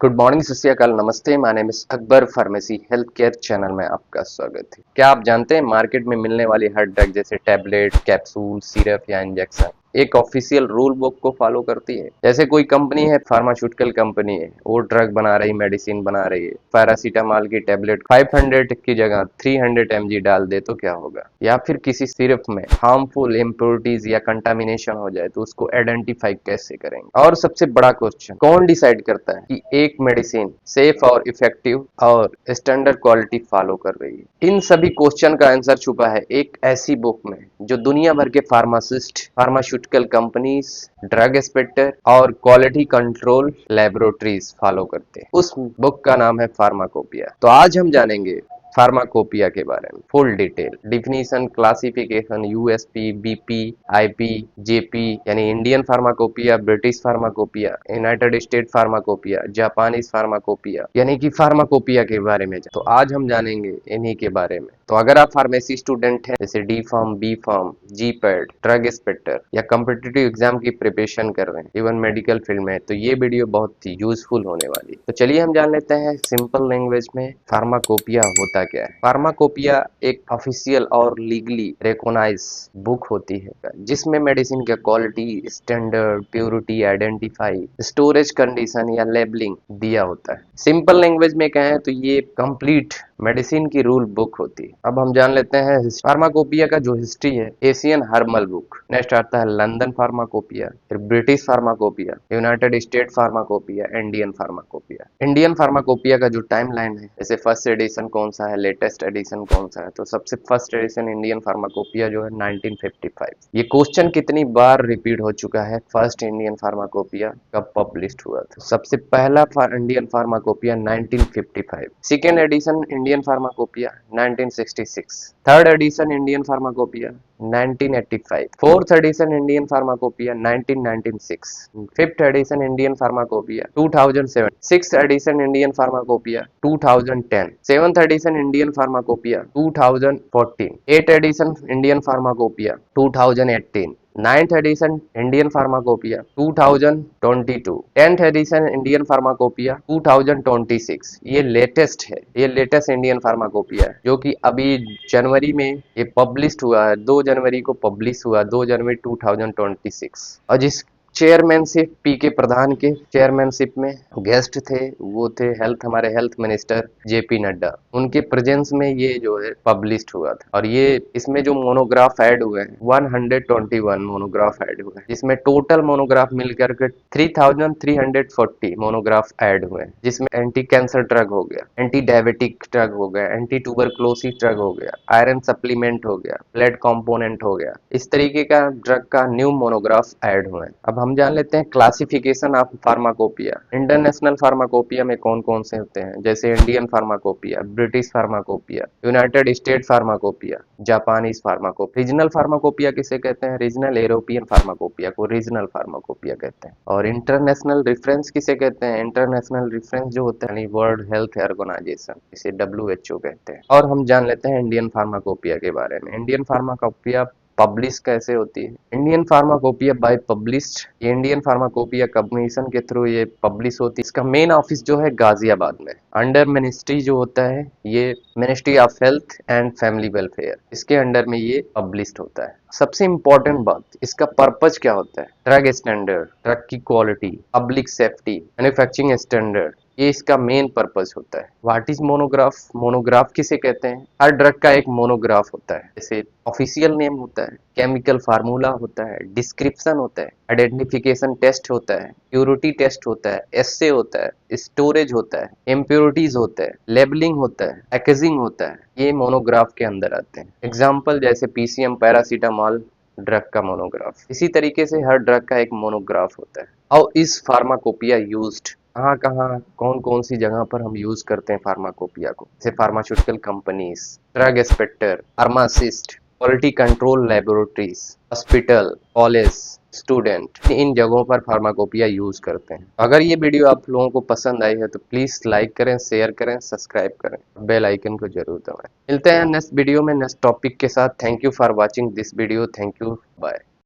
Good morning, सत श्री अकाल, नमस्ते। My name is Akbar. Pharmacy health care channel में आपका स्वागत है। क्या आप जानते हैं मार्केट में मिलने वाली हर ड्रग जैसे टैबलेट, कैप्सूल, सिरप या इंजेक्शन एक ऑफिशियल रूल बुक को फॉलो करती है। जैसे कोई कंपनी है, फार्मास्यूटिकल कंपनी है, वो ड्रग बना रही, मेडिसिन बना रही है, पैरासीटामॉल की टैबलेट 500 की जगह 300 mg डाल दे तो क्या होगा? या फिर किसी सिरप में हार्मफुल इम्प्योरिटीज या कंटामिनेशन हो जाए तो उसको आइडेंटिफाई कैसे करेंगे? और सबसे बड़ा क्वेश्चन, कौन डिसाइड करता है कि एक मेडिसिन सेफ और इफेक्टिव और स्टैंडर्ड क्वालिटी फॉलो कर रही है? इन सभी क्वेश्चन का आंसर छुपा है एक ऐसी बुक में जो दुनिया भर के pharmacist, pharmaceutical companies, drug inspector और क्वालिटी कंट्रोल लेबोरेटरीज फॉलो करते हैं। उस बुक का नाम है फार्माकोपिया। तो आज हम जानेंगे फार्माकोपिया के बारे में full detail, definition, classification, USP, BP, IP, JP यानी Indian pharmacopoeia, British pharmacopoeia, United State pharmacopoeia, Japanese pharmacopoeia यानी कि फार्माकोपिया के बारे में। तो आज हम जानेंगे इन्हीं के बारे में। तो अगर आप फार्मेसी स्टूडेंट हैं, जैसे डी फार्म, बी फार्म, जी पैड, ड्रग इंस्पेक्टर या कम्पिटिटिव एग्जाम की प्रिपरेशन कर रहे हैं, इवन मेडिकल फील्ड में, तो ये वीडियो बहुत ही यूजफुल होने वाली है। तो चलिए हम जान लेते हैं सिंपल लैंग्वेज में फार्माकोपिया होता क्या है। फार्माकोपिया एक ऑफिशियल और लीगली रिकॉग्नाइज बुक होती है जिसमें मेडिसिन का quality, standard, purity, identify, storage condition या लेबलिंग दिया होता है। सिंपल लैंग्वेज में कहें तो ये कंप्लीट मेडिसिन की रूल बुक होती है। अब हम जान लेते हैं फार्माकोपिया का जो हिस्ट्री है। एशियन हर्बल बुक, नेक्स्ट आता है लंदन फार्माकोपिया, फिर British pharmacopoeia, United State pharmacopoeia, Indian pharmacopoeia. Indian pharmacopoeia का जो टाइम लाइन है, जैसे फर्स्ट एडिशन कौन सा है, लेटेस्ट एडिशन कौन सा है, तो सबसे फर्स्ट एडिशन इंडियन फार्माकोपिया जो है 1955। ये क्वेश्चन कितनी बार रिपीट हो चुका है, फर्स्ट इंडियन फार्माकोपिया कब पब्लिश हुआ था? सबसे पहला Indian pharmacopoeia 1955, second edition Indian pharmacopoeia 1966, third edition Indian pharmacopoeia 1985, fourth edition Indian pharmacopoeia 1996, fifth edition Indian pharmacopoeia 2007, sixth edition Indian pharmacopoeia 2010, seventh edition Indian pharmacopoeia 2014, eight edition Indian pharmacopoeia 2018, ninth edition Indian pharmacopoeia 2022, tenth edition Indian pharmacopoeia 2026। ये latest है, ये latest Indian pharmacopoeia है जो कि अभी जनवरी में ये publish हुआ है। 2 जनवरी को पब्लिश हुआ, 2 जनवरी 2026। और जिस चेयरमैनशिप, पी के प्रधान के चेयरमैनशिप में गेस्ट थे, वो थे हमारे हेल्थ मिनिस्टर जेपी नड्डा। उनके प्रेजेंस में ये जो है पब्लिश्ड हुआ था। और ये इसमें जो मोनोग्राफ ऐड हुए हैं 121 मोनोग्राफ ऐड हुए हैं, जिसमें टोटल मोनोग्राफ मिलकर के 3340 मोनोग्राफ ऐड हुए हैं, जिसमें एंटी कैंसर ड्रग हो गया, एंटी डायबिटिक ड्रग हो गया, एंटी ट्यूबरक्लोसिस ड्रग हो गया, आयरन सप्लीमेंट हो गया, ब्लड कंपोनेंट हो गया, इस तरीके का ड्रग का न्यू मोनोग्राफ ऐड हुए हैं। अब हम जान लेते हैं classification of pharmacopoeia. International pharmacopoeia में कौन कौन से होते हैं, जैसे Indian pharmacopoeia, British pharmacopoeia, United State pharmacopoeia, Japanese pharmacopoeia. Regional pharmacopoeia किसे कहते हैं? रीजनल यूरोपियन फार्माकोपिया को रीजनल फार्माकोपिया कहते हैं। और इंटरनेशनल रेफरेंस किसे कहते हैं? इंटरनेशनल रेफरेंस जो होता है वर्ल्ड हेल्थ ऑर्गेनाइजेशन, इसे WHO कहते हैं। और हम जान लेते हैं इंडियन फार्माकोपिया के बारे में। इंडियन फार्माकोपिया पब्लिश कैसे होती है? इंडियन फार्माकोपिया बाय पब्लिश्ड, ये इंडियन फार्माकोपिया कमीशन के थ्रू ये पब्लिश होती है। इसका मेन ऑफिस जो है गाजियाबाद में, अंडर मिनिस्ट्री जो होता है ये ministry of health and family welfare, इसके अंडर में ये पब्लिश्ड होता है। सबसे इंपॉर्टेंट बात, इसका पर्पज क्या होता है? ड्रग स्टैंडर्ड, ड्रग की quality, public safety, manufacturing standard, ये इसका मेन पर्पज होता है। What is monograph? मोनोग्राफ किसे कहते हैं? हर ड्रग का एक मोनोग्राफ होता है, जैसे ऑफिशियल नेम होता है, केमिकल फार्मूला होता है, डिस्क्रिप्शन होता है, आइडेंटिफिकेशन टेस्ट होता है, प्योरिटी टेस्ट होता है, एस्से होता है, स्टोरेज होता है, इम्प्योरिटीज होता है, लेबलिंग होता है, पैकेजिंग होता है, ये मोनोग्राफ के अंदर आते हैं। एग्जाम्पल जैसे पीसीएम, पैरासीटामॉल ड्रग का मोनोग्राफ। इसी तरीके से हर ड्रग का एक मोनोग्राफ होता है। और इस फार्माकोपिया यूज्ड कहाँ कहाँ, कौन कौन सी जगह पर हम यूज करते हैं फार्माकोपिया को? जैसे pharmaceutical companies, drug inspector, pharmacist, quality control laboratories, hospital, college, student, इन जगहों पर फार्माकोपिया यूज करते हैं। अगर ये वीडियो आप लोगों को पसंद आई है तो प्लीज लाइक करें, शेयर करें, सब्सक्राइब करें, बेल आइकन को जरूर दबाएं। मिलते हैं नेक्स्ट वीडियो में नेक्स्ट टॉपिक के साथ। Thank you for watching this video. Thank you, bye.